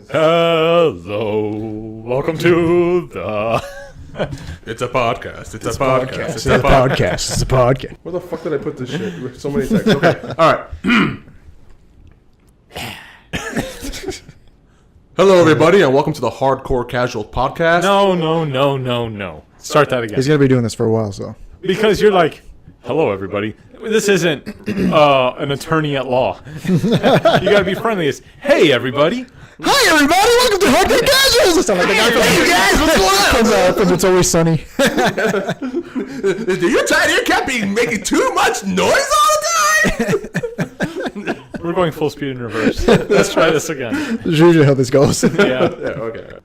Hello, welcome to the. It's a podcast. It's a podcast. It's a podcast. It's a podcast. Where the fuck did I put this shit? With so many texts. Okay. All right. Hello, everybody, and welcome to the Hardcore Casual Podcast. No. Start that again. He's gonna be doing this for a while, so. Because you're like, hello, everybody. This isn't an attorney at law. You gotta be friendly. It's, hey, everybody. Hi, everybody! Welcome to Hardcore Casuals. Sound like the guy from It's Always Sunny. Your tiny ear can't be making too much noise all the time. We're going full speed in reverse. Let's try this again. That's usually how this goes. Yeah. Okay.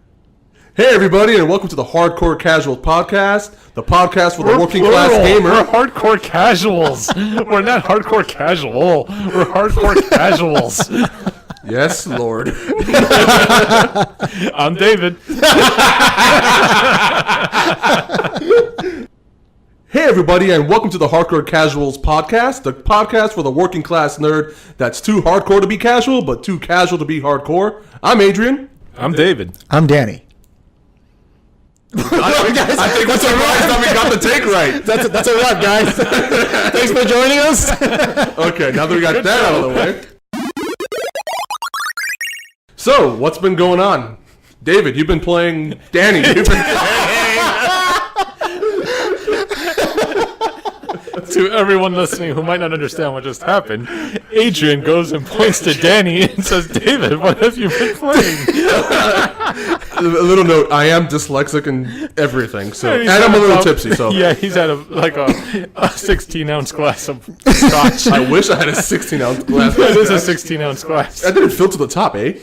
Hey, everybody, and welcome to the Hardcore Casual Podcast, the podcast for the working plural. class gamer. We're hardcore casuals. We're not hardcore casual. We're hardcore casuals. Yes, Lord. I'm David. Hey, everybody, and welcome to the Hardcore Casuals Podcast, the podcast for the working class nerd that's too hardcore to be casual, but too casual to be hardcore. I'm Adrian. I'm David. I'm Danny. I think that's a right that we got the take right. That's a wrap, guys. Thanks for joining us. Okay, now that we got that out of the way. So, what's been going on? David, you've been playing Danny. You've been To everyone listening who might not understand what just happened, Adrian goes and points to Danny and says, David, what have you been playing? A little note, I am dyslexic and everything, so He's and I'm a had little about- tipsy, so Yeah, he's had a 16-ounce glass of scotch. I wish I had a 16-ounce glass. It is a 16-ounce glass. I didn't fill to the top, eh?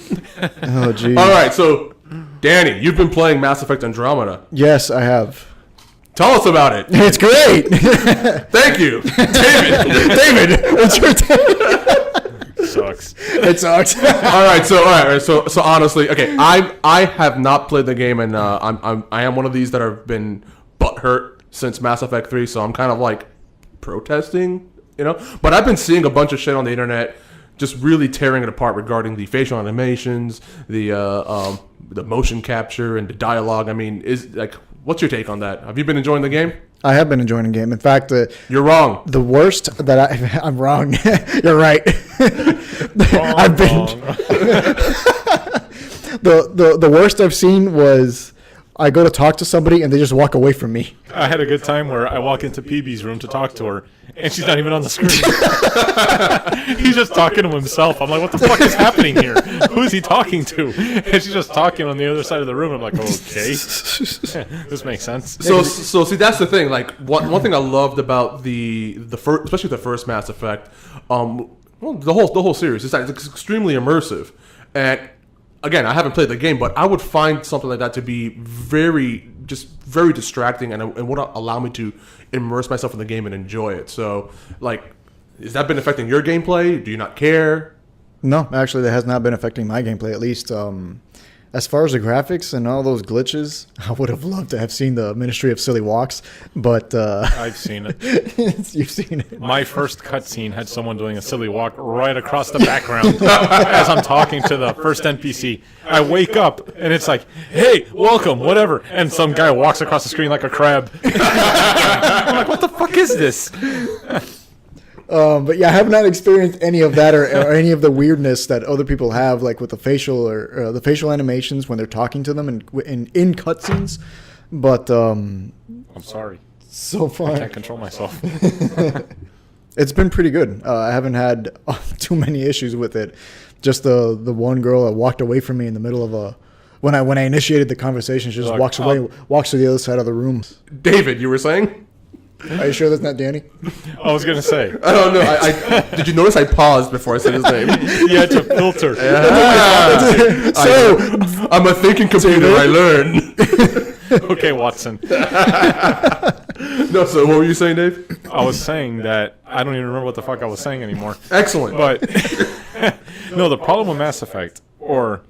Oh, geez. All right, so Danny, you've been playing Mass Effect Andromeda. Yes, I have. Tell us about it. It's great. Thank you, David. What's your take? Sucks. It sucks. All right. So honestly, okay. I have not played the game, and I am one of these that have been butthurt since Mass Effect 3. So I'm kind of like protesting, you know. But I've been seeing a bunch of shit on the internet, just really tearing it apart regarding the facial animations, the motion capture, and the dialogue. I mean, what's your take on that? Have you been enjoying the game? I have been enjoying the game. In fact, You're wrong. the worst that I'm wrong. You're right. I've been the worst I've seen was I go to talk to somebody and they just walk away from me. I had a good time where I walk into PB's room to talk to her, and she's not even on the screen. He's just talking to himself. I'm like, what the fuck is happening here? Who is he talking to? And she's just talking on the other side of the room. I'm like, okay. This makes sense. So see, that's the thing. Like, one thing I loved about the first, especially the first Mass Effect, well, the whole series is that it's extremely immersive. And again, I haven't played the game, but I would find something like that to be very distracting, and would allow me to immerse myself in the game and enjoy it. So, like, has that been affecting your gameplay? Do you not care? No, actually, that has not been affecting my gameplay, at least. As far as the graphics and all those glitches, I would have loved to have seen the Ministry of Silly Walks, but... I've seen it. You've seen it. My first cutscene had someone doing a silly walk right across the background as I'm talking to the first NPC. I wake up, and it's like, hey, welcome, whatever. And some guy walks across the screen like a crab. I'm like, what the fuck is this? But yeah, I have not experienced any of that or any of the weirdness that other people have, like with the facial or the facial animations when they're talking to them and in cutscenes. But I'm sorry. so far, I can't control myself. it's been pretty good. I haven't had too many issues with it. Just the one girl that walked away from me in the middle of when I initiated the conversation, she just Like, walks away, walks to the other side of the room. David, you were saying? Are you sure that's not Danny? I was going to say. I don't know. I did you notice I paused before I said his name? You had to filter. So I'm a thinking computer. I learn. Okay, Watson. No, so what were you saying, Dave? I was saying that I don't even remember what the fuck I was saying anymore. Excellent. But no, the problem with Mass Effect, or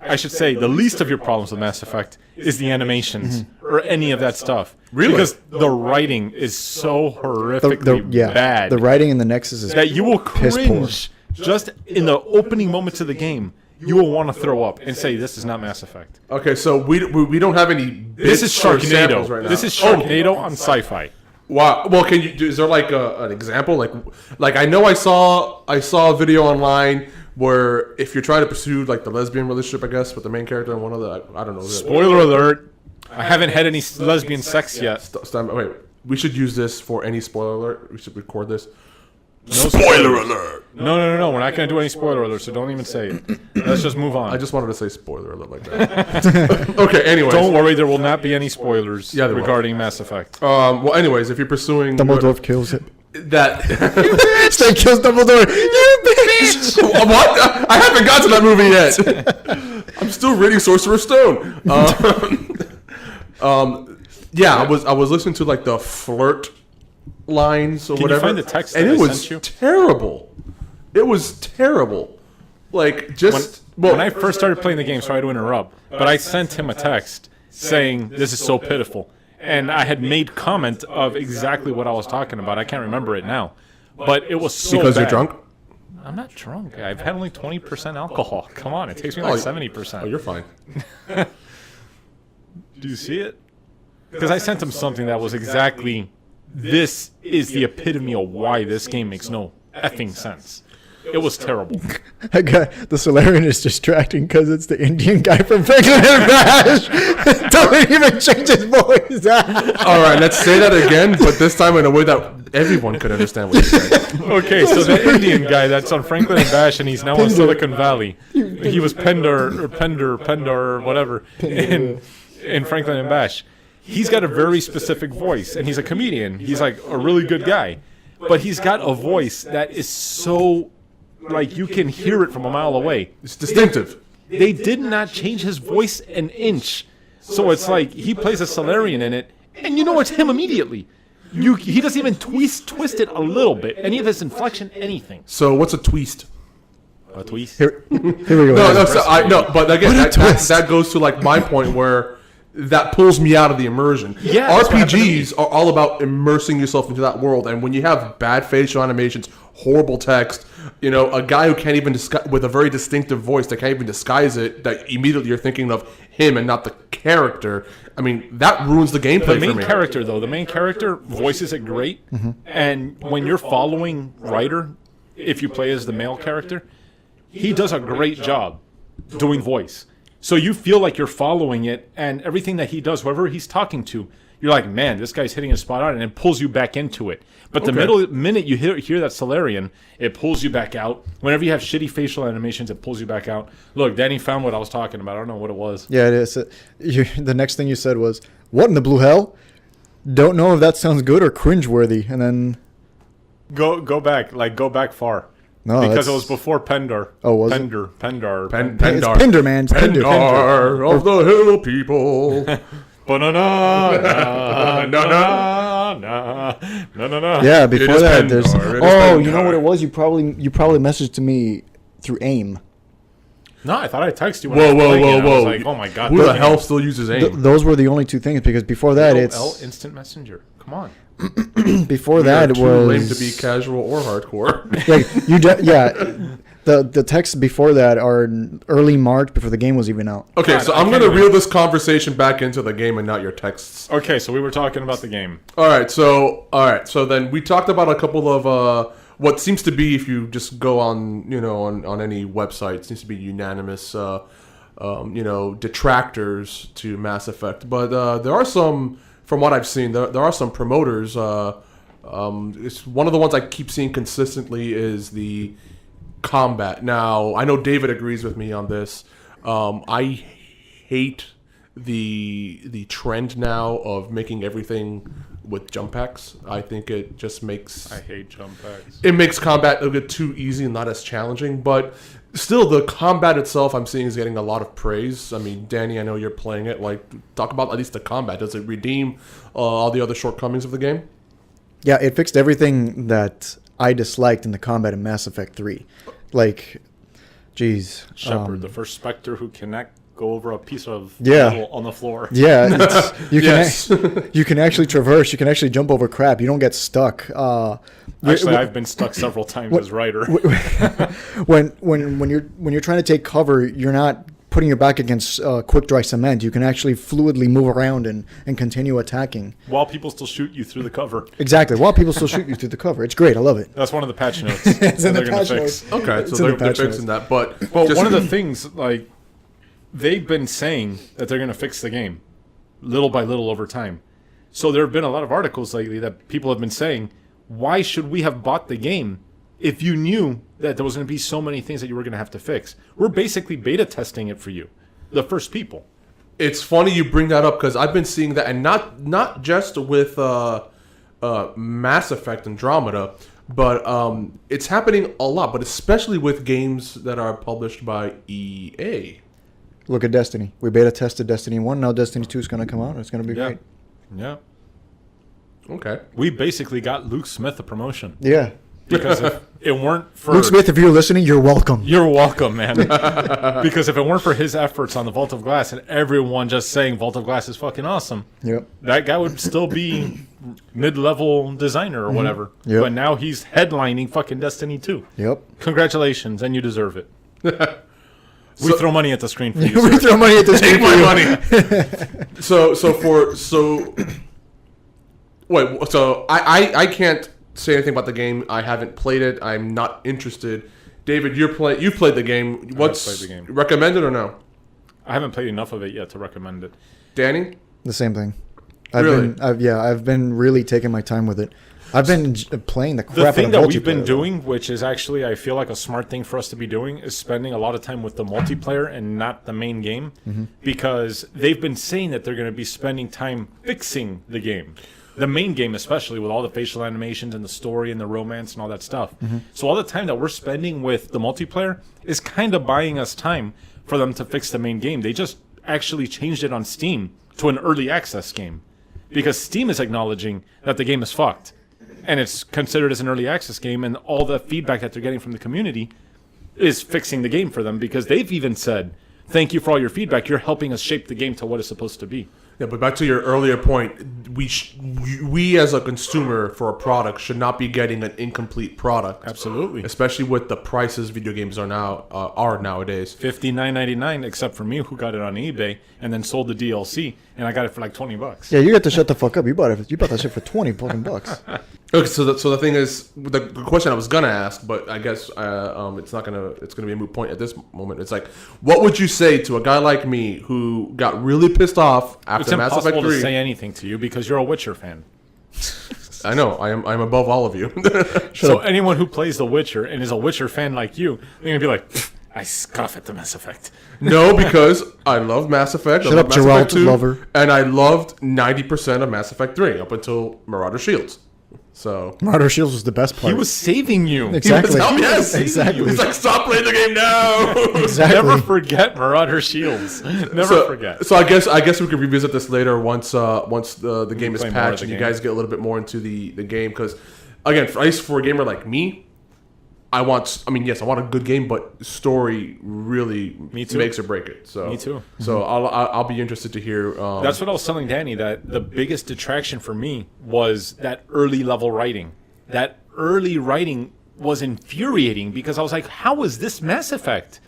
I should say, the least of your problems with Mass Effect is the animations or any of that stuff. Really? Because the writing is so horrifically bad The writing in the Nexus is that you will piss poor. cringe just in the opening moments of the game. you will want to throw up and say, "This is not Mass Effect." Okay, so we don't have any. This is bits or examples Sharknado. right now. This is Sharknado on sci-fi. Wow. Well, can you? Is there like an example? Like I know I saw a video online where if you're trying to pursue like the lesbian relationship, I guess, with the main character and one of the I don't know. Spoiler alert: I haven't had any lesbian sex yet. Wait, we should use this for any spoiler alert. We should record this. No spoiler alert! No. We're not going to do any spoiler alerts, so don't even say it. Let's just move on. I just wanted to say spoiler alert like that. Okay. Anyways, Don't worry, there will not be any spoilers Yeah, there won't. regarding Mass Effect. Well, anyways, if you're pursuing Dumbledore kills him. that. Snake kills Dumbledore. You bitch! What? I haven't got to that movie yet. I'm still reading Sorcerer's Stone. Yeah, I was listening to like the flirt lines or Can you whatever. find the text and that it I was sent you? terrible. It was terrible. Like just When I first started playing the game, sorry to interrupt, but I sent him a text saying, "This is so pitiful." And I had made comment of exactly what I was talking about. I can't remember it now. But it was so because bad. you're drunk. I'm not drunk. I've had only 20% alcohol. Come on, it takes me like 70%. Oh, you're fine. Do you see it? Because I sent him something that was exactly, this is the epitome of why this game makes no effing sense. It was terrible. That guy, the Solarian is distracting because it's the Indian guy from Franklin and Bash. Don't even change his voice. All right, let's say that again, but this time in a way that everyone could understand what you said. Okay, so the Indian guy that's on Franklin and Bash, and he's now in Silicon Valley. He was Pendar, or whatever, in Franklin and Bash. He's got a very specific voice, and he's a comedian. He's like a really good guy. But he's got a voice that is so, like, you can hear it from a mile away. It's distinctive. They did not change his voice an inch. So it's like he plays a Solarian in it, and you know it's him immediately. He doesn't even twist it a little bit. Any of his inflection, anything. So what's a twist? A twist? Here we go. No, but again, that goes to like my point where that pulls me out of the immersion. Yeah, that's what happened to me. RPGs are all about immersing yourself into that world, and when you have bad facial animations, horrible text, a guy who can't even with a very distinctive voice that can't even disguise it, that immediately you're thinking of him and not the character. I mean, that ruins the gameplay The for main me. character, though, the main character voices it great, and when you're following Ryder, if you play as the male character, he does a great job doing voice. So you feel like you're following it, and everything that he does, whoever he's talking to, you're like, man, this guy's hitting a spot on, and it pulls you back into it. But the minute you hear that Solarian, it pulls you back out. Whenever you have shitty facial animations, it pulls you back out. Look, Danny found what I was talking about. I don't know what it was. Yeah, it is. The next thing you said was, "What in the blue hell?" Don't know if that sounds good or cringeworthy. And then Go back far. No, because it that's- was before Pendar. Oh, was it? Pendar. it's Pinder, man. It's Pinder. Pendar of the hill people. Yeah, before is that, Pendar, there's. it is Oh, you know Pendar. what it was? You probably messaged to me through AIM. No, I thought I texted you when I Whoa, was playing it. I was whoa. like, oh my god. Who the damn. hell still uses AIM? Those were the only two things because before that, L it's Instant Messenger. Come on. before They're that it too was lame to be casual or hardcore. The texts before that are in early March before the game was even out. Okay, God, so I I'm can't going to even- reel this conversation back into the game and not your texts. Okay, so we were talking about the game. All right, so then we talked about a couple of what seems to be, if you just go on, on any website, seems to be unanimous, detractors to Mass Effect. But there are some, from what I've seen, there are some promoters. It's one of the ones I keep seeing consistently is the combat. Now, I know David agrees with me on this. I hate the trend now of making everything with jump packs. I think it just makes I hate jump packs. it makes combat a bit too easy and not as challenging. But still, the combat itself I'm seeing is getting a lot of praise. I mean, Danny, I know you're playing it. Like, talk about at least the combat. Does it redeem all the other shortcomings of the game? Yeah, it fixed everything that I disliked in the combat in Mass Effect 3. Like, geez. Shepard, the first Spectre who go over a piece of Yeah. metal on the floor. Yeah, it's, Yes. you can actually traverse. You can actually jump over crap. You don't get stuck. Actually, I've been stuck several times as writer. when you're trying to take cover, you're not putting your back against quick dry cement. You can actually fluidly move around and continue attacking. While people still shoot you through the cover. Exactly. While people still shoot you through the cover, it's great. I love it. That's one of the patch notes It's in that the they're going patch to fix. notes. Okay, It's so in the they're patch fixing that, but Well, just- one of the things, like, they've been saying that they're going to fix the game little by little over time. So there have been a lot of articles lately that people have been saying, why should we have bought the game if you knew that there was going to be so many things that you were going to have to fix? We're basically beta testing it for you, the first people. It's funny you bring that up because I've been seeing that, and not just with Mass Effect Andromeda, but it's happening a lot, but especially with games that are published by EA. Look at Destiny. We beta tested Destiny 1. Now Destiny 2 is going to come out. It's going to be Yeah. great. Yeah. Okay. We basically got Luke Smith a promotion. Yeah. Because if it weren't for... Luke Smith, if you're listening, you're welcome. You're welcome, man. Because if it weren't for his efforts on the Vault of Glass and everyone just saying Vault of Glass is fucking awesome, Yep. that guy would still be mid-level designer or whatever. Yep. But now he's headlining fucking Destiny 2. Yep. Congratulations, and you deserve it. We throw money at the screen for you, we sir. throw money at this. Take my money. so wait. So I can't say anything about the game. I haven't played it. I'm not interested. David, you've played the game. What's played the game. recommended or no? I haven't played enough of it yet to recommend it. Danny? The same thing. Really? I've been really taking my time with it. I've been playing the crap The thing out that of we've been multiplayer, doing, which is actually, I feel like a smart thing for us to be doing, is spending a lot of time with the multiplayer and not the main game. Because they've been saying that they're going to be spending time fixing the game. The main game, especially, with all the facial animations and the story and the romance and all that stuff. So all the time that we're spending with the multiplayer is kind of buying us time for them to fix the main game. They just actually changed it on Steam to an early access game. Because Steam is acknowledging that the game is fucked. And it's considered as an early access game, and all the feedback that they're getting from the community is fixing the game for them, because they've even said, thank you for all your feedback. You're helping us shape the game to what it's supposed to be. Yeah, but back to your earlier point, we as a consumer for a product should not be getting an incomplete product. Absolutely. Especially with the prices video games are nowadays. $59.99, except for me, who got it on eBay and then sold the DLC, and I got it for like $20. Yeah, you got to shut the fuck up. You bought that shit for 20 fucking bucks. Okay, so the thing is, the question I was gonna ask, but I guess it's gonna be a moot point at this moment. It's like, what would you say to a guy like me who got really pissed off after It's Mass Effect impossible 3? to say anything to you because you're a Witcher fan. I know, I'm above all of you. So anyone who plays The Witcher and is a Witcher fan like you, they're gonna be like, I scoff at the Mass Effect. No, because I love Mass Effect. Shut I love up, Mass Effect Geralt, 2, lover. and I loved 90% of Mass Effect 3 up until Marauder Shields. So Marauder Shields was the best part. He was saving you. Exactly. yes, Exactly. He's like, stop playing the game now. Exactly. Never forget Marauder Shields. Never forget. So I guess we could revisit this later once the game is play more of patched the and you game. guys get a little bit more into the game, because again, for a gamer like me, I want a good game, but story really Me too. makes or break it. So Me too. So I'll be interested to hear. That's what I was telling Danny, that the biggest detraction for me was that early level writing. That early writing was infuriating because I was like, how is this Mass Effect?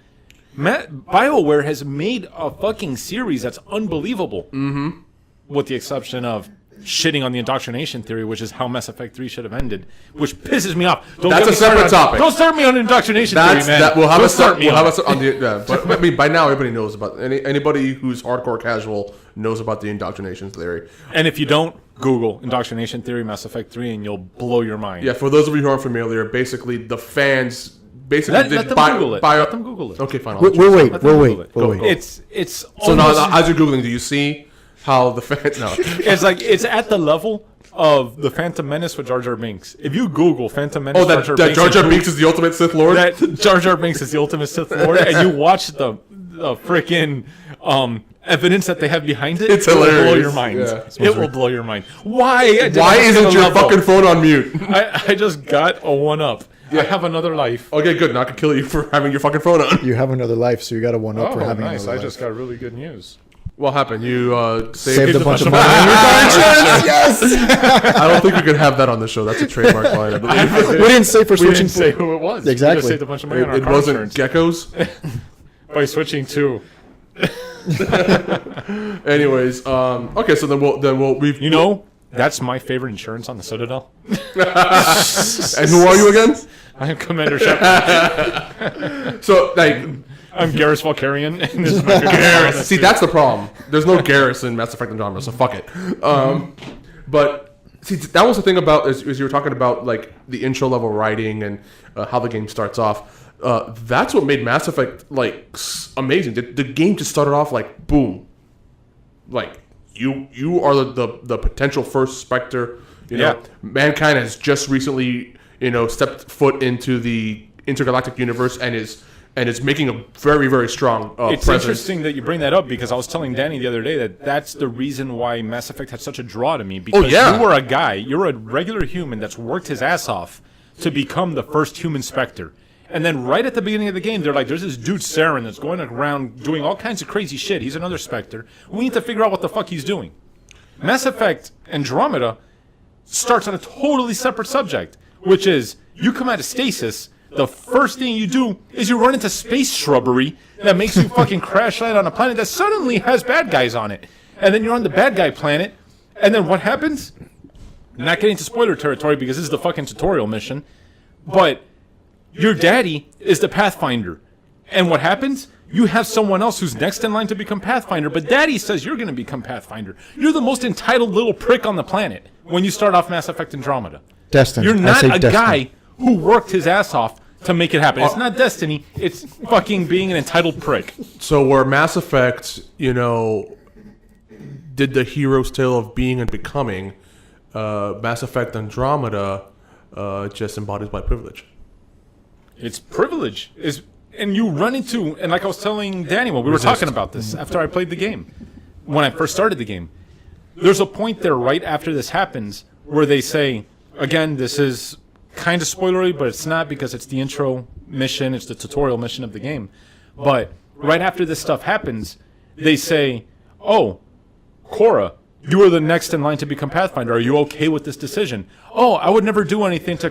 BioWare has made a fucking series that's unbelievable. Mm-hmm. With the exception of shitting on the indoctrination theory, which is how Mass Effect 3 should have ended, which pisses me off. That's get a me separate started on- topic. Don't start me on indoctrination theory, man. That we'll have Don't a start me on it. on the. Yeah, but I mean, by now everybody knows about anybody who's hardcore casual knows about the indoctrination theory. And if you don't, Google indoctrination theory Mass Effect 3 and you'll blow your mind. Yeah, for those of you who aren't familiar, basically the fans basically Let them Google it. Let them Google it. Okay, fine. I'll We'll let you- wait. Let them We'll Google wait. it. We'll Go, wait. It's So now, almost- as you're googling, do you see how the fans? No. it's like it's at the level of the Phantom Menace with Jar Jar Binks. If you Google Phantom Menace, Oh, that Jar Jar Binks is the ultimate Sith Lord. that Jar Jar Binks is the ultimate Sith Lord, and you watch the freaking evidence that they have behind it, It's it will blow hilarious. your mind. Yeah. It will blow your mind. Why? Why isn't your fucking phone on mute? I just got a 1-up. I have another life. Okay, good. Not gonna kill you for having your fucking phone on. You have another life, so you got to one up Oh, for having nice. another I life. just got really good news. What happened? You Saved a bunch of money on your car insurance. Yes. I don't think we could have that on the show. That's a trademark line. I believe. We didn't say for We switching. didn't say who it was. Exactly. We just saved a bunch of money on our It car wasn't insurance geckos. by switching to. Anyways, okay, so then we'll You know, that's my favorite insurance on the Citadel. And who are you again? I am Commander Shepard. So like, I'm Garrus Valkyrian. And this is my favorite insurance. see, that's the problem. There's no Garrus in Mass Effect Andromeda, so fuck it. But see, that was the thing about as you were talking about like the intro level writing and how the game starts off. That's what made Mass Effect like amazing. The game just started off like boom, like you are the potential first Spectre. You know, Yeah. mankind has just recently stepped foot into the intergalactic universe and is making a very, very strong It's presence. interesting that you bring that up because I was telling Danny the other day that that's the reason why Mass Effect had such a draw to me. Because yeah. you were a guy, you're a regular human that's worked his ass off to become the first human Spectre. And then right at the beginning of the game, they're like, there's this dude Saren that's going around doing all kinds of crazy shit. He's another Spectre. We need to figure out what the fuck he's doing. Mass Effect Andromeda starts on a totally separate subject, which is you come out of stasis, the first thing you do is you run into space shrubbery that makes you fucking crash land on a planet that suddenly has bad guys on it. And then you're on the bad guy planet, and then what happens? Not getting into spoiler territory because this is the fucking tutorial mission, but your daddy is the Pathfinder. And what happens? You have someone else who's next in line to become Pathfinder, but daddy says you're going to become Pathfinder. You're the most entitled little prick on the planet when you start off Mass Effect Andromeda. Destiny. You're I not say a destiny. guy who worked his ass off to make it happen. It's not destiny. It's fucking being an entitled prick. So where Mass Effect, did the hero's tale of being and becoming, Mass Effect Andromeda just embodies white privilege. It's privilege. And you run into, and like I was telling Danny when we were talking about this after I played the game, when I first started the game, there's a point there right after this happens where they say, again, this is kind of spoilery, but it's not because it's the intro mission, it's the tutorial mission of the game. But right after this stuff happens, they say, oh, Cora, you are the next in line to become Pathfinder. Are you okay with this decision? Oh, I would never do anything to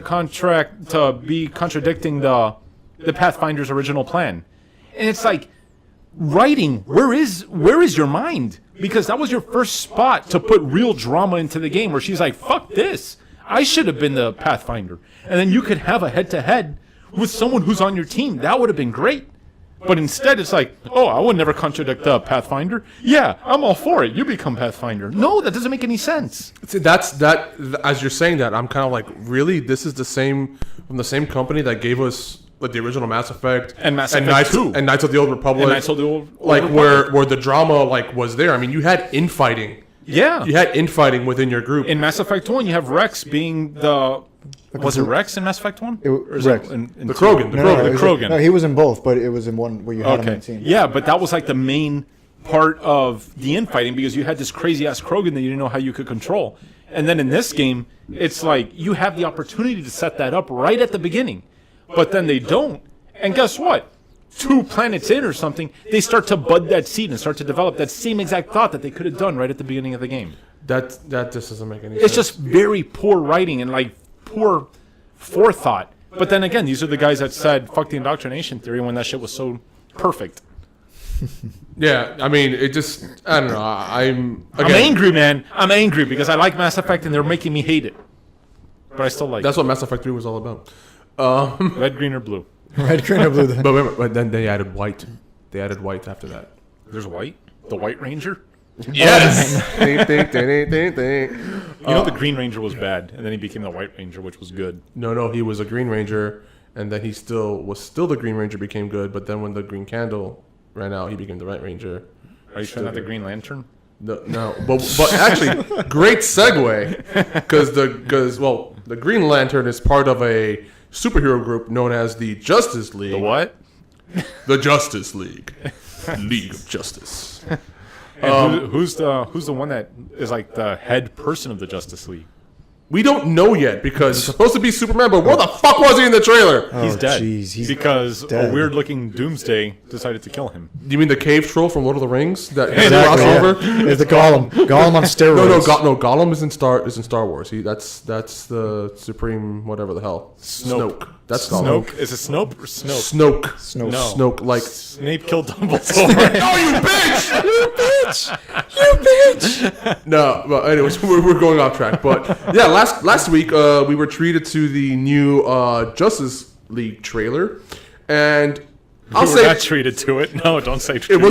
be contradicting the Pathfinder's original plan. And it's like, writing, where is your mind? Because that was your first spot to put real drama into the game where she's like, fuck this. I should have been the Pathfinder. And then you could have a head-to-head with someone who's on your team. That would have been great. But instead, it's like, oh, I would never contradict the Pathfinder. Yeah, I'm all for it. You become Pathfinder. No, that doesn't make any sense. See, that. As you're saying that, I'm kind of like, really? This is from the same company that gave us like the original Mass Effect And Mass Effect 2. and Knights of the Old Republic, And Knights of the Old like Republic. where the drama like was there. I mean, you had infighting. Yeah. You had infighting within your group. In Mass Effect 1, you have Rex being the... Was it Rex in Mass Effect 1? It was Rex. in The 2? Krogan, the No, no, The it was- Krogan. No, he was in both, but it was in one where you had him Okay. in scene. Yeah, but that was like the main part of the infighting because you had this crazy ass Krogan that you didn't know how you could control. And then in this game, it's like you have the opportunity to set that up right at the beginning. But then they don't. And guess what? 2 planets in or something, they start to bud that seed and start to develop that same exact thought that they could have done right at the beginning of the game. That just doesn't make any sense. It's just very poor writing and like poor forethought. But then again, these are the guys that said fuck the indoctrination theory when that shit was so perfect. Yeah, I mean, it just, I don't know. I'm I'm angry, man. I'm angry because I like Mass Effect and they're making me hate it. But I still like That's what Mass Effect 3 was all about. it. Red, green, or blue. Red, green, or blue. But then they added white. They added white after that. There's white. The White Ranger. Yes. You know the Green Ranger was bad, and then he became the White Ranger, which was good. No, he was a Green Ranger, and then he was still the Green Ranger, became good, but then when the Green Candle ran out, he became the Red Ranger. Are you sure not the Green Lantern? No, but actually, great segue, because the Green Lantern is part of a superhero group known as the Justice League. The what? The Justice League. League of Justice. And who's the one that is like the head person of the Justice League? We don't know yet because it's supposed to be Superman, but where the fuck was he in the trailer? He's dead. jeez, he's because dead. a weird-looking Doomsday decided to kill him. You mean the cave troll from Lord of the Rings? That Exactly, crossover? yeah. It's the Gollum. Gollum on steroids. No, Gollum is in Star Wars. That's the supreme whatever the hell. Snoke. That's Gollum. Snoke? Is it Snoke or Snoke? Snoke. No. Snoke, like. Snape killed Dumbledore. No, you bitch! You bitch! No, but anyways, we're going off track. But yeah, last week we were treated to the new Justice League trailer, and I'll We were say not treated to it. No, don't say it treated.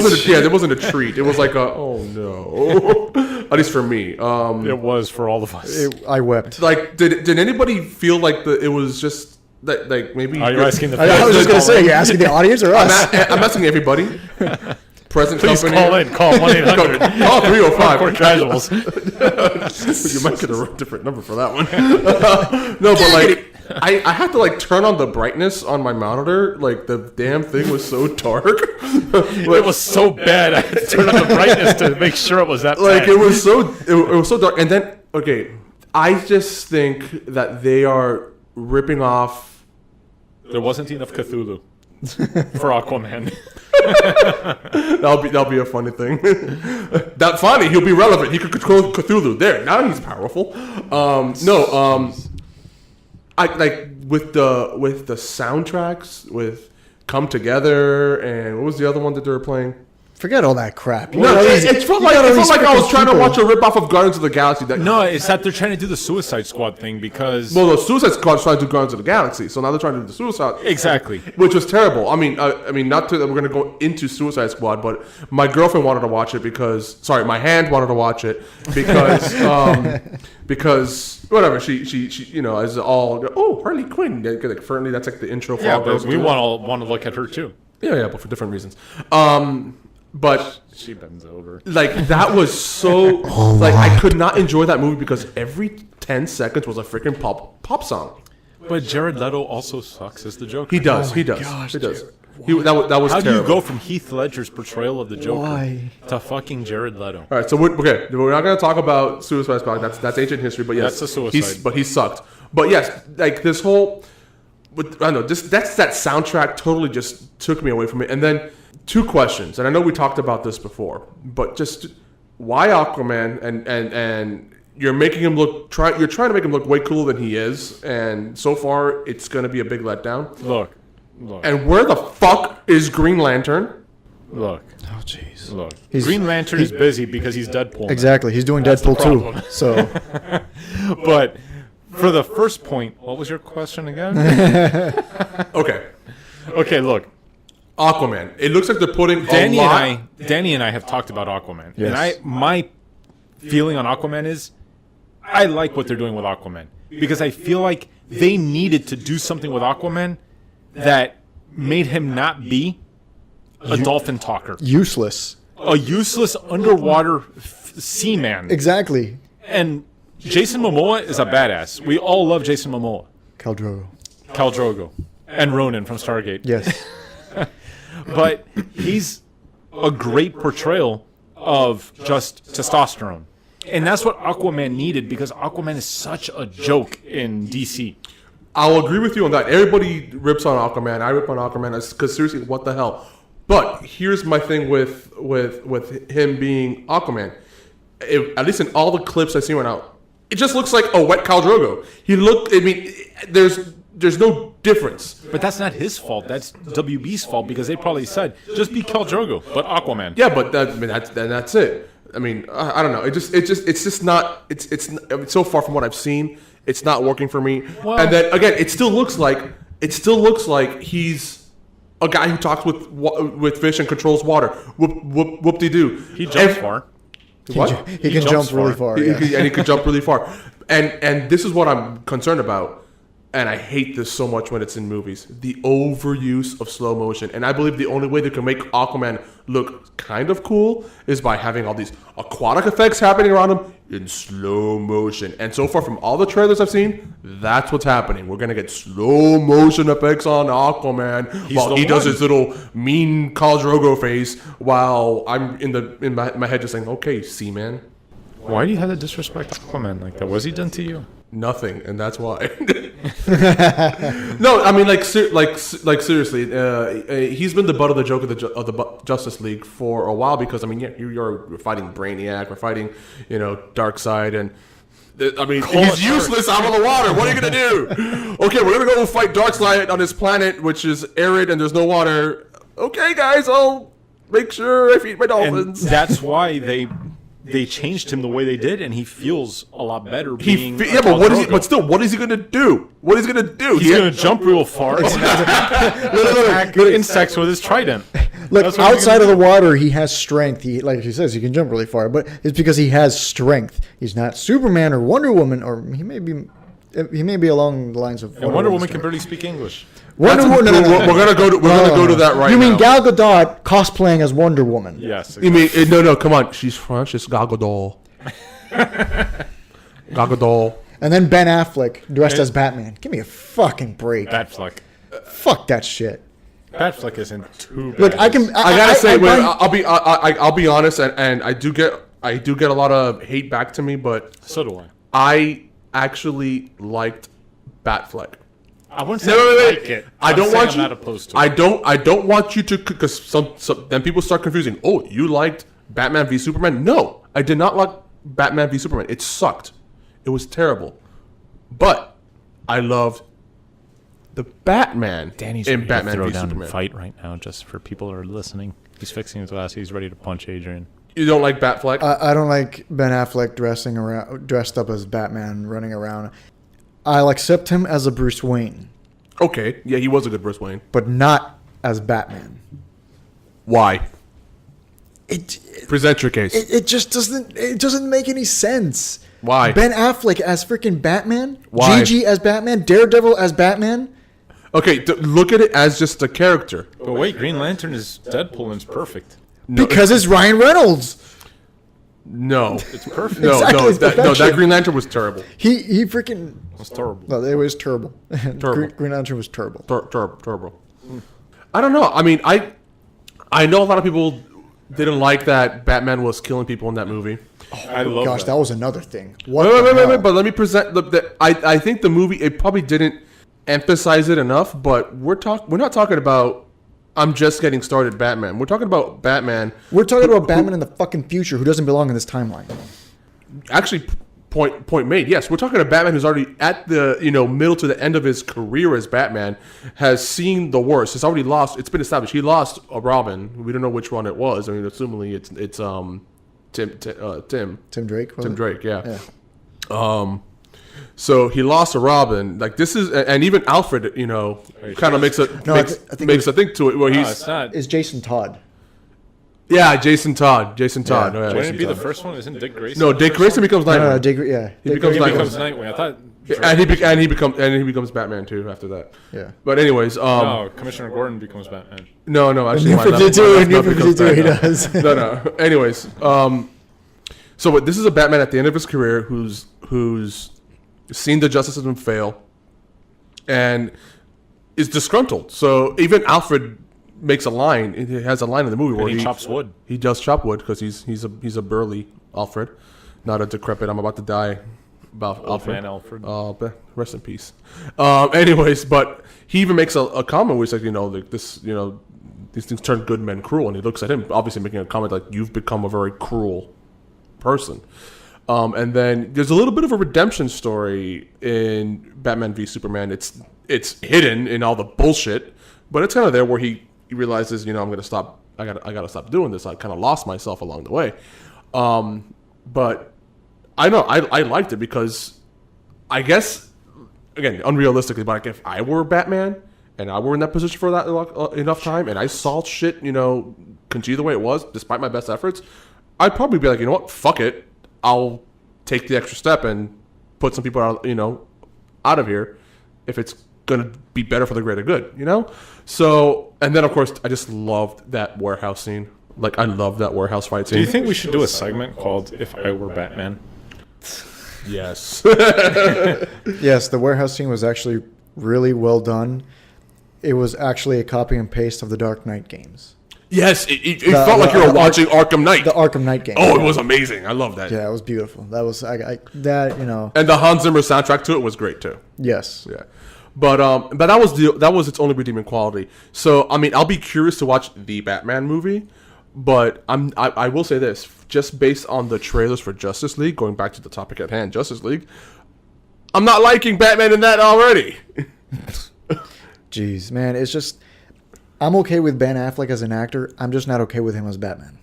it wasn't a treat. It was like a oh no, at least for me. It was for all of us. I wept. Like, did anybody feel like it was just that like maybe? Are you asking the I was just gonna fans? say, you're asking the audience or us? I'm asking everybody. Present Please company. call in. Call 1-800. Call 305. Hardcore Casuals. You might get a different number for that one. No, but like I had to like turn on the brightness on my monitor. Like the damn thing was so dark. It was so bad. I had to turn up the brightness to make sure it was that like bad. it was so dark. And then okay, I just think that they are ripping off. There wasn't enough Cthulhu for Aquaman. That'll be a funny thing. That funny, he'll be relevant. He could control Cthulhu. There, now he's powerful. I like with the soundtracks with Come Together and what was the other one that they were playing? Forget all that crap. You No, got all these- it felt you got all like these I was freaking trying to people. watch a ripoff of Guardians of the Galaxy. No, it's that they're trying to do the Suicide Squad thing because... Well, the Suicide Squad's trying to do Guardians of the Galaxy, so now they're trying to do the Suicide. Exactly. Which was terrible. I mean, not that we're gonna go into Suicide Squad, but my girlfriend wanted to watch it my hand wanted to watch it because whatever she is all Harley Quinn. Like Fernie, that's like the intro for Yeah, all girls. but we want to look at her too. Yeah, but for different reasons. But She bends over. like that was so like I could not enjoy that movie because every 10 seconds was a freaking pop song. But Jared Leto also sucks as the Joker. He does. He does. That was How do terrible. you go from Heath Ledger's portrayal of the Joker Why? to fucking Jared Leto? All right, so we're not going to talk about Suicide Squad. That's ancient history, but yes, That's a suicide. But he sucked. But yes, like this whole, I don't know, that soundtrack totally just took me away from it. And then 2 questions, and I know we talked about this before, but just why Aquaman and you're making him you're trying to make him look way cooler than he is, and so far it's going to be a big letdown. Look. And where the fuck is Green Lantern? Look. Oh, jeez. Look. He's- Green Lantern is busy because he's Deadpool. now. Exactly. He's doing That's the Deadpool too. problem. So But for the first point, what was your question again? Okay, Okay, look. Aquaman. It looks like they're putting Danny a lot. and I have talked about Aquaman. Yes. And my feeling on Aquaman is I like what they're doing with Aquaman because I feel like they needed to do something with Aquaman that made him not be a dolphin talker, useless. a useless underwater seaman. Exactly. And Jason Momoa is a badass. We all love Jason Momoa, Khal Drogo. Khal Drogo, and Ronan from Stargate. Yes. But he's a great portrayal of just testosterone. And that's what Aquaman needed because Aquaman is such a joke in DC. I'll agree with you on that. Everybody rips on Aquaman. I rip on Aquaman because seriously, what the hell? But here's my thing with him being Aquaman. At least in all the clips I've seen right now, it just looks like a wet Khal Drogo. There's no difference. But that's not his fault. That's WB's fault because they probably said, just be Khal Drogo, but Aquaman. Yeah, but that's it. I mean, I don't know. It's just not. It's so far from what I've seen. It's not working for me. Well- And then again, it still looks like he's a guy who talks with fish and controls water. Whoop de doo. He jumps far. What? He can jumps jump really far. far. Yeah. And he could jump really far. And this is what I'm concerned about. And I hate this so much when it's in movies. The overuse of slow motion. And I believe the only way they can make Aquaman look kind of cool is by having all these aquatic effects happening around him in slow motion. And so far from all the trailers I've seen, that's what's happening. We're going to get slow motion effects on Aquaman while the he does one. his little mean Khal Drogo face while I'm in my head just saying, okay, Seaman. Why do you have to disrespect Aquaman like that? Was he done to you? Nothing, and that's why. No, I mean, seriously, he's been the butt of the joke of the Justice League for a while because I mean, yeah, you're fighting Brainiac, we're fighting, Darkseid, and I mean, he's useless out of the water. What are you gonna do? Okay, we're gonna go fight Darkseid on his planet, which is arid and there's no water. Okay, guys, I'll make sure I feed my And dolphins. that's why they changed him the way they did, and he feels a lot better being. But what is he gonna do? What is he gonna do? He's gonna jump real far and attack insects with his trident. Look, That's what he's outside of gonna the water, he has strength. He, like he says, he can jump really far, but it's because he has strength. He's not Superman or Wonder Woman, or he may be along the lines of. And Wonder Woman can barely speak English. Wonder Woman. No. We're gonna go to that right now. You mean Gal Gadot cosplaying as Wonder Woman? Yes. You mean no? Come on, she's French. It's Gal Gadot. Gal Gadot. And then Ben Affleck dressed as Batman. Give me a fucking break. Batfleck. Fuck that shit. Batfleck isn't too bad. Look, I gotta say, I'll be honest, and I do get a lot of hate back to me, but So do I. I actually liked Batfleck. I wouldn't say No, I wait. like it. I don't want I'm you. not opposed to it. I don't want you to, because some then people start confusing. Oh, you liked Batman v Superman? No, I did not like Batman v Superman. It sucked. It was terrible. But I loved the Batman Danny's in ready Batman to throw v down Superman. and fight right now, just for people who are listening. He's fixing his glass. He's ready to punch Adrian. You don't like Batfleck? I don't like Ben Affleck dressed up as Batman, running around. I'll accept him as a Bruce Wayne, Okay, yeah, he was a good Bruce Wayne. but not as Batman. Why? It Present your case. it just doesn't make any sense. Why? Ben Affleck as freaking Batman? Why? Gigi as Batman? Daredevil as Batman? Okay, look at it as just a character. But wait, Green Lantern is Deadpool and it's perfect. No, Because it's Ryan Reynolds. No, It's perfect. no, Exactly, no, it's that perfection. Green Lantern was terrible. He freaking It's terrible. no, it was terrible. Terrible. Green Lantern was terrible. Turbo. I don't know. I mean, I know a lot of people didn't like that Batman was killing people in that movie. I love Gosh, that was another thing. What Wait, the hell? but let me present I think the movie, it probably didn't emphasize it enough, but we're not talking about I'm just getting started Batman. We're talking about Batman. We're talking about Batman in the fucking future who doesn't belong in this timeline. Actually, point made. Yes, we're talking about Batman who's already at the middle to the end of his career as Batman, has seen the worst. It's already lost. It's been established. He lost a Robin. We don't know which one it was. I mean, assumingly it's Tim Drake. Was it? Drake. Yeah. So he lost a Robin. Like this is, and even Alfred, kind of makes a No, I makes, think makes a think to it where No, he's it's not. Is Jason Todd? Jason Todd. Jason Todd. Yeah, Yeah, Wouldn't Jason it be the Todd. first one? Isn't Dick Grayson? No, the Dick first Grayson one? becomes No, Nightwing. Dick, yeah. He Dick becomes He Grayson becomes was- Nightwing. I thought. and he becomes Batman too after that. Yeah. But anyways, No, Commissioner Gordon becomes Batman. no, actually, New my left 52, becomes New 52, he Batman. does. No. Anyways, so this is a Batman at the end of his career who's seen the justice system fail and is disgruntled. So even Alfred makes a line. He has a line in the movie where And he chops wood. He does chop wood because he's a burly Alfred, not a decrepit. I'm about to die. About Old Alfred. man Alfred. But rest in peace. Anyways, but he even makes a comment where he's like, these things turn good men cruel, and he looks at him, obviously making a comment like, "You've become a very cruel person." And then there's a little bit of a redemption story in Batman v Superman. It's hidden in all the bullshit, but it's kind of there where he realizes, I'm gonna stop. I gotta stop doing this. I kind of lost myself along the way. But I know I liked it because I guess, again, unrealistically, but like if I were Batman and I were in that position for that enough time and I saw shit, continue the way it was despite my best efforts, I'd probably be like, you know what, fuck it, I'll take the extra step and put some people out of here if it's gonna be better for the greater good, So, and then of course I just loved that warehouse scene. Like I love that warehouse fight scene. Do you think we should do a segment called "If I Were Batman"? Yes. Yes, the warehouse scene was actually really well done. It was actually a copy and paste of the Dark Knight games. Yes, it felt like you were watching Arkham Knight. The Arkham Knight game. Oh, it was amazing. I love that. Yeah, it was beautiful. That was that And the Hans Zimmer soundtrack to it was great too. Yes. Yeah, but that was its only redeeming quality. So I mean, I'll be curious to watch the Batman movie, but I will say this, just based on the trailers for Justice League, going back to the topic at hand, Justice League, I'm not liking Batman in that already. Jeez, man, it's just I'm okay with Ben Affleck as an actor. I'm just not okay with him as Batman.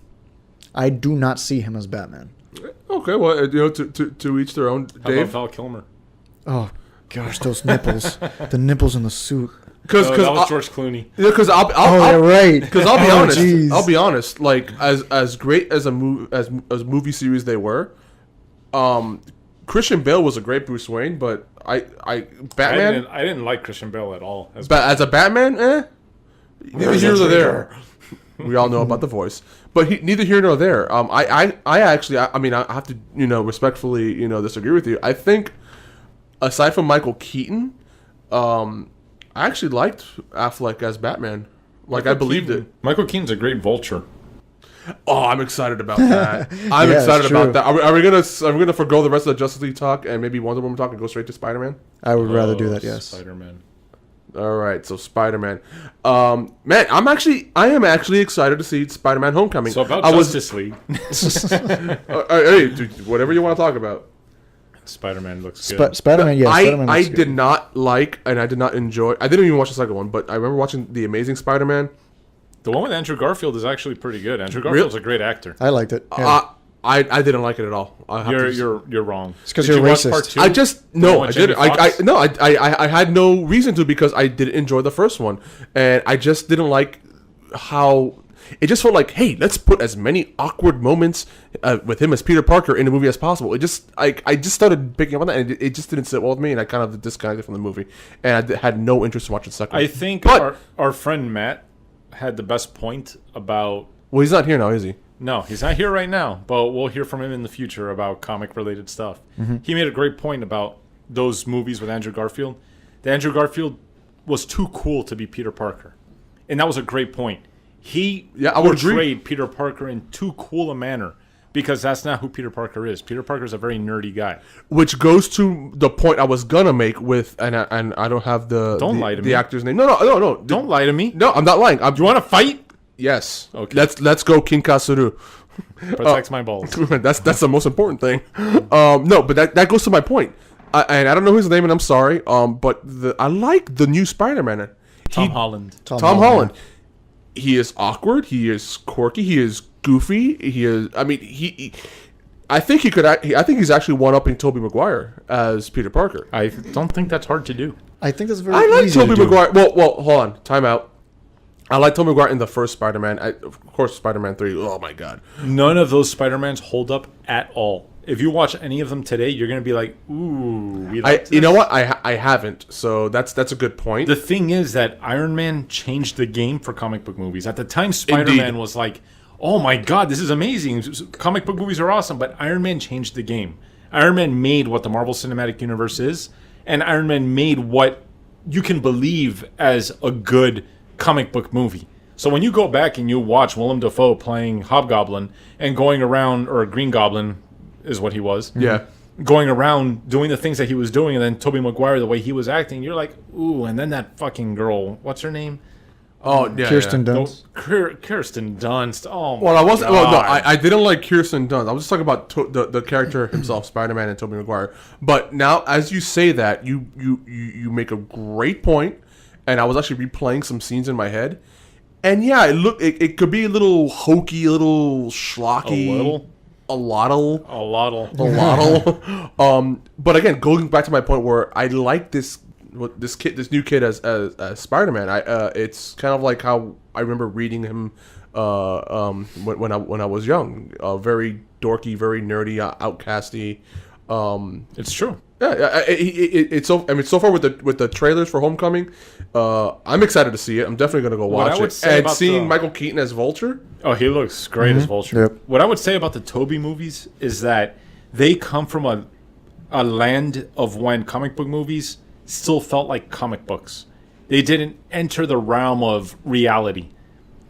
I do not see him as Batman. Okay, well, to each their own. How Dave, about Val Kilmer? Oh gosh, those nipples, the nipples in the suit. because That was George Clooney. because Oh, yeah, right. Because I'll be Oh, honest, jeez. I'll be honest. Like as great as a movie series they were, Christian Bale was a great Bruce Wayne, but Batman I didn't like Christian Bale at all. as a Batman, neither here nor there. We all know about the voice, but neither here nor there. I mean, I have to respectfully disagree with you. I think aside from Michael Keaton, I actually liked Affleck as Batman. Like I believed it. Michael Keaton's a great Vulture. Oh, I'm excited about that. I'm Yeah, excited it's about true. that. Are we gonna forgo the rest of the Justice League talk and maybe Wonder Woman talk and go straight to Spider-Man? I would rather do that. Yes. Spider-Man. All right, so Spider-Man. Man, I am actually excited to see Spider-Man: Homecoming. So about I was, Justice League, hey, dude, whatever you want to talk about. Spider-Man looks good. Spider-Man. Yes. Spider-Man I looks good. did not like and I did not enjoy. I didn't even watch the second one, but I remember watching The Amazing Spider-Man. The one with Andrew Garfield is actually pretty good. Andrew Garfield's a great actor. I liked it. Yeah. I didn't like it at all. You're wrong. It's 'cause Did you're you watch racist. part two? I just The no, one I with Jamie didn't. Foxx? No, I had no reason to because I didn't enjoy the first one, and I just didn't like how it just felt like, hey, let's put as many awkward moments with him as Peter Parker in the movie as possible. It just I just started picking up on that, and it just didn't sit well with me, and I kind of disconnected from the movie, and I had no interest in watching the second. I think But- our friend Matt had the best point about. Well, he's not here now, is he? No, he's not here right now, but we'll hear from him in the future about comic-related stuff. Mm-hmm. He made a great point about those movies with Andrew Garfield. That Andrew Garfield was too cool to be Peter Parker, and that was a great point. He I would agree. portrayed Peter Parker in too cool a manner because that's not who Peter Parker is. Peter Parker is a very nerdy guy. Which goes to the point I was gonna make with, and I don't have the lie to the me. actor's name. No. Don't lie to me. No, I'm not lying. Do you want to fight? Yes. Okay. Let's go King Kasuru. Protects my balls. that's the most important thing. No, but that goes to my point. And I don't know his name, and I'm sorry. But I like the new Spider-Man. Tom Holland. Tom Holland. He is awkward. He is quirky. He is goofy. He is. I mean, I think he could. I think he's actually one-upping Tobey Maguire as Peter Parker. I don't think that's hard to do. I think that's very. I like easy to Tobey do. Maguire. Well, hold on. Time out. I like Tobey Maguire in the first Spider-Man. Of course, Spider-Man 3. Oh, my God. None of those Spider-Mans hold up at all. If you watch any of them today, you're going to be like, ooh. We liked You know this. what? I haven't. So that's a good point. The thing is that Iron Man changed the game for comic book movies. At the time, Spider-Man Indeed. was like, oh my God, this is amazing. Comic book movies are awesome. But Iron Man changed the game. Iron Man made what the Marvel Cinematic Universe is. And Iron Man made what you can believe as a good comic book movie. So when you go back and you watch Willem Dafoe playing Hobgoblin and going around, or Green Goblin is what he was. Yeah. Going around doing the things that he was doing, and then Tobey Maguire, the way he was acting, you're like, ooh, and then that fucking girl, what's her name? Oh, yeah. Kirsten yeah. Dunst. Kirsten Dunst. Oh, my Well, I wasn't. Well, no, God. I didn't like Kirsten Dunst. I was just talking about the character himself, Spider-Man and Tobey Maguire. But now, as you say that, you make a great point, and I was actually replaying some scenes in my head, and yeah, it could be a little hokey, a little schlocky, A lot. But again, going back to my point where I like this new kid as Spider-Man. It's kind of like how I remember reading him when I was young. Very dorky, very nerdy, outcasty. It's true. Yeah, it's so. I mean, so far with the trailers for Homecoming, I'm excited to see it. I'm definitely gonna go What I watch would it. say And about seeing the- Michael Keaton as Vulture. Oh, he looks great as Vulture. Yep. What I would say about the Tobey movies is that they come from a land of when comic book movies still felt like comic books. They didn't enter the realm of reality.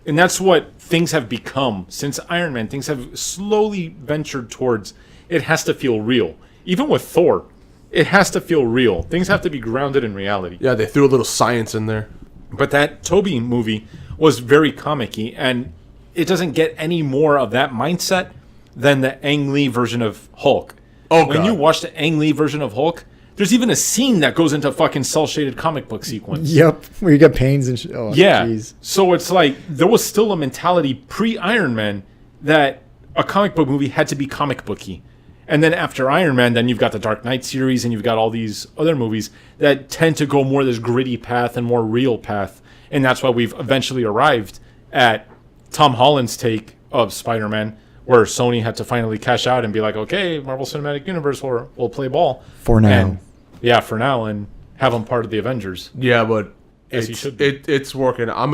And that's what things have become since Iron Man. Things have slowly ventured towards it has to feel real. Even with Thor, it has to feel real. Things have to be grounded in reality. Yeah, they threw a little science in there. But that Toby movie was very comic-y, and it doesn't get any more of that mindset than the Ang Lee version of Hulk. Oh, when God. you watch the Ang Lee version of Hulk, there's even a scene that goes into fucking cel-shaded comic book sequence. Yep, where you get pains and shit. Oh, Yeah. jeez. So it's like there was still a mentality pre-Iron Man that a comic book movie had to be comic booky. And then after Iron Man, then you've got the Dark Knight series and you've got all these other movies that tend to go more this gritty path and more real path. And that's why we've eventually arrived at Tom Holland's take of Spider-Man, where Sony had to finally cash out and be like, okay, Marvel Cinematic Universe will play ball. For now. And, yeah, for now, and have him part of the Avengers. Yeah, but As he it's, should be. it's working. I'm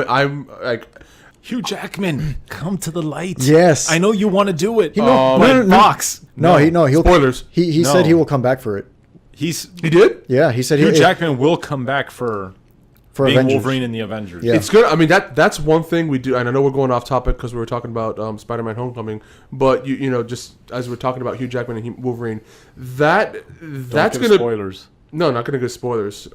like, Hugh Jackman, come to the light. Yes. I know you want to do it. No, But no, no, no. Fox. He'll Spoilers. He No. said he will come back for it. he did. Yeah, he said Hugh he Jackman will come back for for being Avengers. Wolverine in the Avengers. Yeah. It's good. I mean, that's one thing we do, and I know we're going off topic because we were talking about Spider-Man: Homecoming. But you know, just as we're talking about Hugh Jackman and Wolverine, that's Don't give gonna spoilers. no, not gonna give spoilers.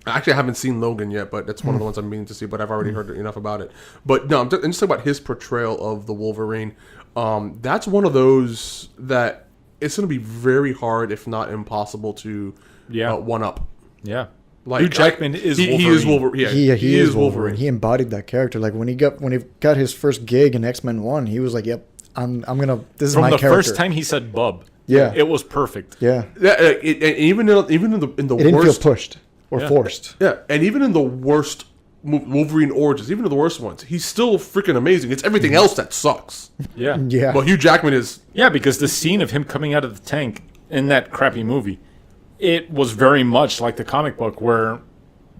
Actually, I haven't seen Logan yet, but that's one of the ones I'm meaning to see. But I've already heard enough about it. But no, I'm just talking about his portrayal of the Wolverine. That's one of those that it's going to be very hard, if not impossible, to one up. Yeah. Like Hugh Jackman is Wolverine. He is Wolverine. Yeah, He is Wolverine. He embodied that character. Like when he got his first gig in X-Men 1, he was like, "Yep, I'm gonna. This is From my the character." first time he said "bub," Yeah. it was perfect. Yeah, And even in the it didn't feel worst, pushed or Yeah. forced. yeah, and even in the worst Wolverine origins, even in the worst ones, he's still freaking amazing. It's everything else that sucks. Yeah. Yeah, But Hugh Jackman is Yeah, because the scene of him coming out of the tank in that crappy movie, it was very much like the comic book where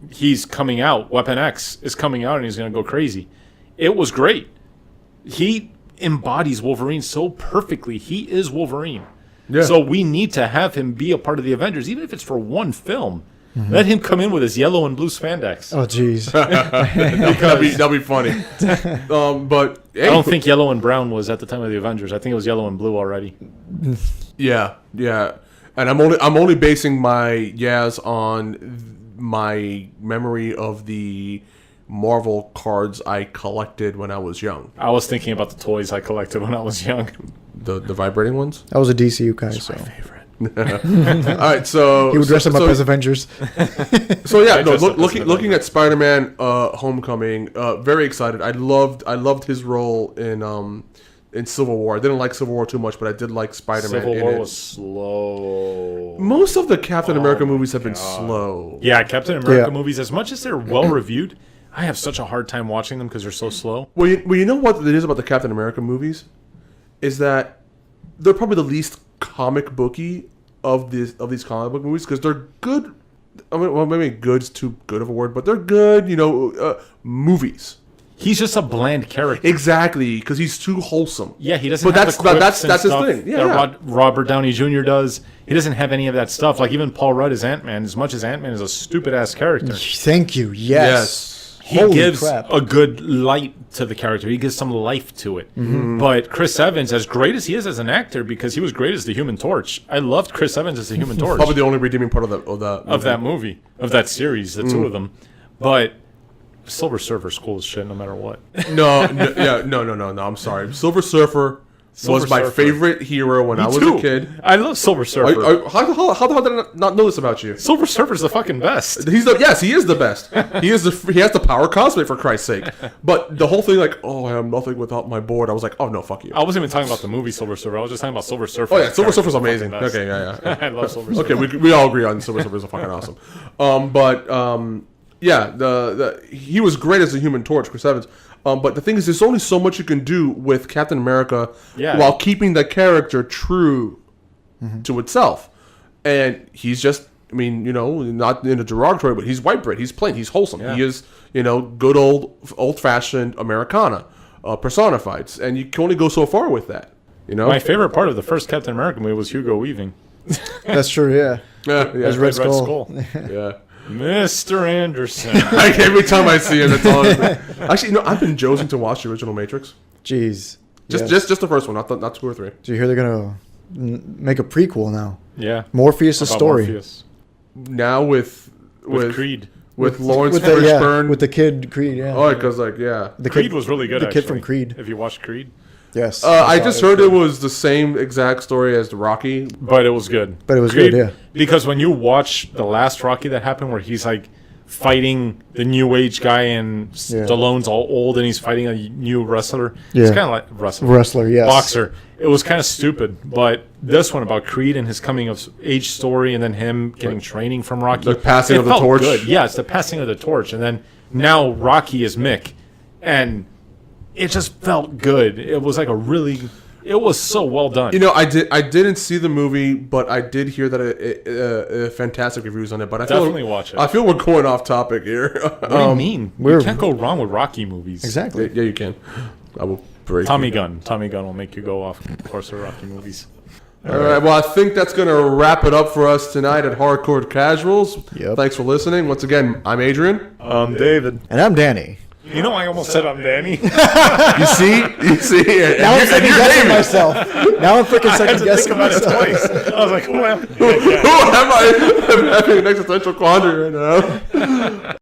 he's coming out, Weapon X is coming out and he's going to go crazy. It was great. He embodies Wolverine so perfectly. He is Wolverine. Yeah. So we need to have him be a part of the Avengers, even if it's for one film. Let him come in with his yellow and blue spandex. Oh, jeez. that'll be funny. But I don't think yellow and brown was at the time of the Avengers. I think it was yellow and blue already. Yeah, and I'm only basing my yas on my memory of the Marvel cards I collected when I was young. I was thinking about the toys I collected when I was young. The vibrating ones. I was a DCU guy, so All right, so he would dress him up as Avengers. So yeah, no, dressed up as looking at Spider-Man: Homecoming, very excited. I loved his role in Civil War. I didn't like Civil War too much, but I did like Spider-Man. Civil in War it. was slow. Most of the Captain America movies have been slow. Yeah, Captain America Yeah. movies, as much as they're well reviewed, I have such a hard time watching them because they're so slow. Well, you know what it is about the Captain America movies is that they're probably the least comic booky of these comic book movies because they're good. I mean, well, maybe good's too good of a word, but they're good. Movies. He's just a bland character. Exactly, because he's too wholesome. Yeah, he doesn't But have that's- the quips that's- and that's his stuff thing. Yeah, that yeah. Robert Downey Jr. does. He doesn't have any of that stuff. Like, even Paul Rudd as Ant-Man, as much as Ant-Man is a stupid-ass character, Thank you. Yes. he Holy gives crap. a good light to the character. He gives some life to it. Mm-hmm. But Chris Evans, as great as he is as an actor, because he was great as the Human Torch, I loved Chris Evans as the Human Torch. Probably the only redeeming part of That movie, of that series, the two of them. But Silver Surfer's cool as shit no matter what. No. I'm sorry. Silver Surfer Silver was my Surfer. favorite hero when I was too. a kid. I love Silver Surfer. How the hell did I not know this about you? Silver Surfer's the fucking best. He is the best. He has the power cosplay for Christ's sake. But the whole thing, like, oh, I am nothing without my board. I was like, oh no, fuck you. I wasn't even talking about the movie Silver Surfer. I was just talking about Silver Surfer. Oh yeah, Silver Surfer's Fucking amazing. best. Okay, yeah. I love Silver Surfer. Okay, we all agree on Silver Surfer's fucking awesome. Yeah, he was great as the Human Torch, Chris Evans. But the thing is, there's only so much you can do with Captain America while keeping the character true to itself. And he's just, I mean, not in a derogatory, but he's white bread. He's plain. He's wholesome. Yeah. He is, good old-fashioned Americana personified. And you can only go so far with that. My favorite part of the first Captain America movie was Hugo Weaving. That's true. Yeah. Yeah. As Red Skull. Yeah. Mr. Anderson. Like every time I see him, it's on. Actually, I've been jonesing to watch the original Matrix. Jeez. Just Yes. just the first one, not 2 or 3. Do you hear they're gonna make a prequel now? Yeah. Morpheus' About story. Morpheus. Now with Creed. with Lawrence with the, Fishburne. with the kid Creed. Yeah. Oh, because yeah. The Creed was really good. The kid actually. from Creed. If you watched Creed, Yes. I saw just it. heard it was the same exact story as the Rocky. but it was good. But it was Creed, good, yeah. Because when you watch the last Rocky that happened, where he's like fighting the new age guy and Yeah. Stallone's all old and he's fighting a new wrestler. Yeah. It's kind of like wrestler. Wrestler, yes. Boxer. It was kind of stupid, but this one about Creed and his coming of age story, and then him getting training from Rocky. The passing it of the felt torch. Good. Yeah, it's the passing of the torch, and then now Rocky is Mick, and it just felt good. It was like it was so well done. I didn't see the movie, but I did hear that it fantastic reviews on it. But I Definitely feel, watch it. I feel we're going off topic here. What do you mean? You we're- can't go wrong with Rocky movies. Exactly. Yeah, you can. I will break. Tommy Gunn will make you go off course of Rocky movies. All right. Well, I think that's going to wrap it up for us tonight at Hardcore Casuals. Yep. Thanks for listening. Once again, I'm Adrian. David. And I'm Danny. You know, I almost said I'm Danny. You see, and Now I'm you're second guessing David. myself. Now I'm freaking I had second to think guessing about it myself. twice. I was like, who am I? Who am I? I'm having an existential quandary right now.